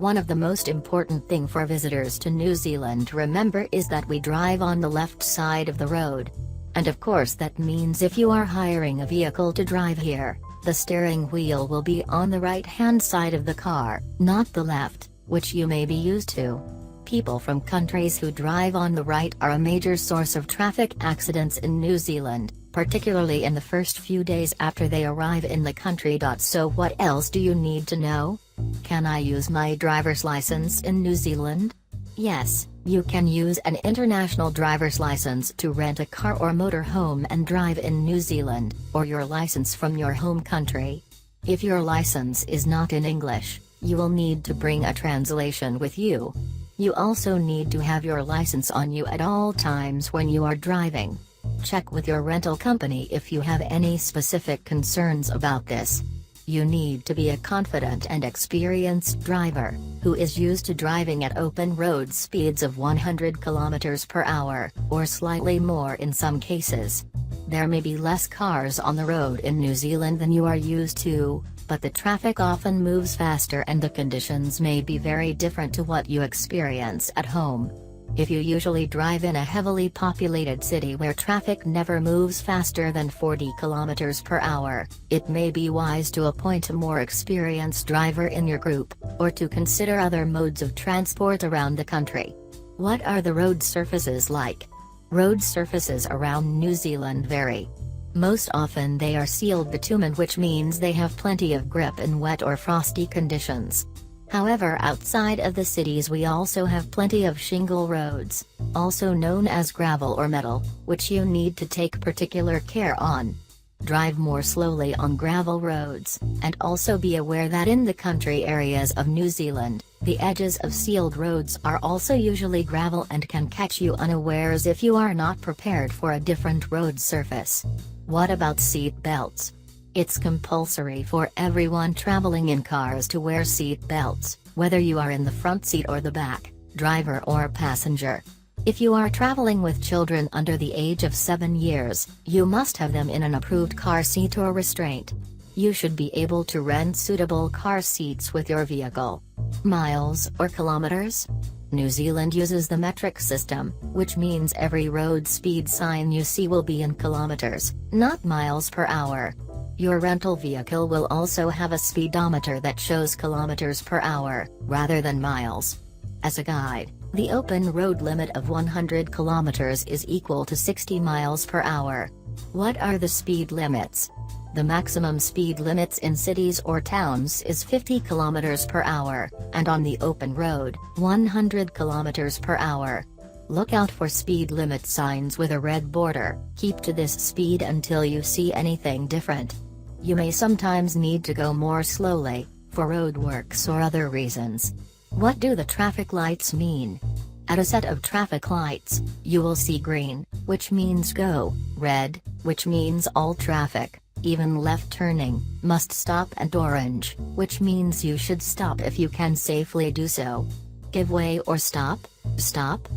One of the most important thing for visitors to New Zealand to remember is that we drive on the left side of the road. And of course that means if you are hiring a vehicle to drive here, the steering wheel will be on the right-hand side of the car, not the left, which you may be used to. People from countries who drive on the right are a major source of traffic accidents in New Zealand, particularly in the first few days after they arrive in the country. So what else do you need to know? Can I use my driver's license in New Zealand? Yes, you can use an international driver's license to rent a car or motorhome and drive in New Zealand, or your license from your home country. If your license is not in English, you will need to bring a translation with you. You also need to have your license on you at all times when you are driving. Check with your rental company if you have any specific concerns about this. You need to be a confident and experienced driver, who is used to driving at open road speeds of 100 km per hour, or slightly more in some cases. There may be less cars on the road in New Zealand than you are used to, but the traffic often moves faster and the conditions may be very different to what you experience at home. If you usually drive in a heavily populated city where traffic never moves faster than 40 km per hour, it may be wise to appoint a more experienced driver in your group, or to consider other modes of transport around the country. What are the road surfaces like? Road surfaces around New Zealand vary. Most often they are sealed bitumen, which means they have plenty of grip in wet or frosty conditions. However, outside of the cities we also have plenty of shingle roads, also known as gravel or metal, which you need to take particular care on. Drive more slowly on gravel roads, and also be aware that in the country areas of New Zealand, the edges of sealed roads are also usually gravel and can catch you unawares if you are not prepared for a different road surface. What about seat belts? It's compulsory for everyone traveling in cars to wear seat belts, whether you are in the front seat or the back, driver or passenger. If you are traveling with children under the age of 7 years, you must have them in an approved car seat or restraint. You should be able to rent suitable car seats with your vehicle. Miles or kilometers? New Zealand uses the metric system, which means every road speed sign you see will be in kilometers, not miles per hour. Your rental vehicle will also have a speedometer that shows kilometers per hour, rather than miles. As a guide, the open road limit of 100 kilometers is equal to 60 miles per hour. What are the speed limits? The maximum speed limits in cities or towns is 50 kilometers per hour, and on the open road, 100 kilometers per hour. Look out for speed limit signs with a red border. Keep to this speed until you see anything different. You may sometimes need to go more slowly, for roadworks or other reasons. What do the traffic lights mean? At a set of traffic lights, you will see green, which means go, red, which means all traffic, even left turning, must stop, and orange, which means you should stop if you can safely do so. Give way or stop? Stop?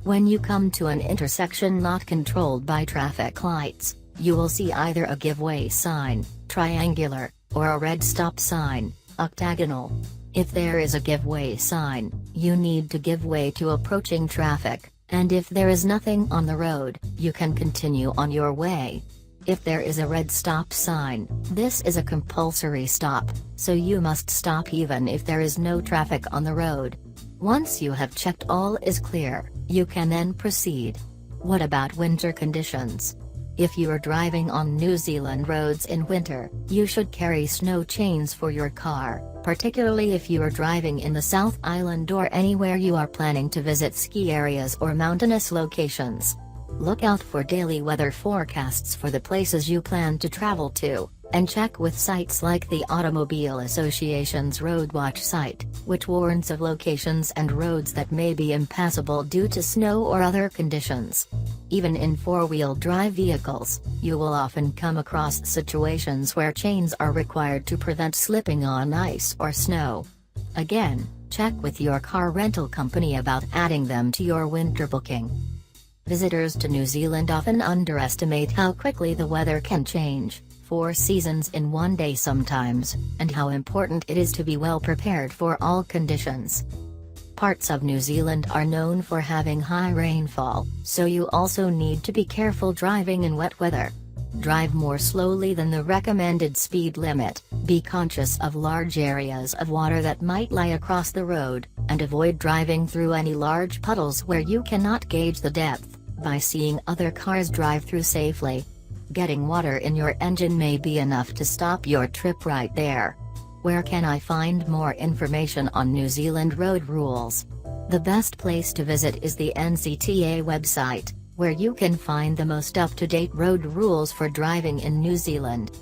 When you come to an intersection not controlled by traffic lights, you will see either a give way sign, triangular, or a red stop sign, octagonal. If there is a give way sign, you need to give way to approaching traffic, and if there is nothing on the road, you can continue on your way. If there is a red stop sign, this is a compulsory stop, so you must stop even if there is no traffic on the road. Once you have checked all is clear, you can then proceed. What about winter conditions? If you are driving on New Zealand roads in winter, you should carry snow chains for your car, particularly if you are driving in the South Island or anywhere you are planning to visit ski areas or mountainous locations. Look out for daily weather forecasts for the places you plan to travel to, and check with sites like the Automobile Association's Roadwatch site, which warns of locations and roads that may be impassable due to snow or other conditions. Even in four-wheel drive vehicles, you will often come across situations where chains are required to prevent slipping on ice or snow. Again, check with your car rental company about adding them to your winter booking. Visitors to New Zealand often underestimate how quickly the weather can change, 4 seasons in one day sometimes, and how important it is to be well prepared for all conditions. Parts of New Zealand are known for having high rainfall, so you also need to be careful driving in wet weather. Drive more slowly than the recommended speed limit, be conscious of large areas of water that might lie across the road, and avoid driving through any large puddles where you cannot gauge the depth, by seeing other cars drive through safely. Getting water in your engine may be enough to stop your trip right there. Where can I find more information on New Zealand road rules? The best place to visit is the NZTA website, where you can find the most up-to-date road rules for driving in New Zealand.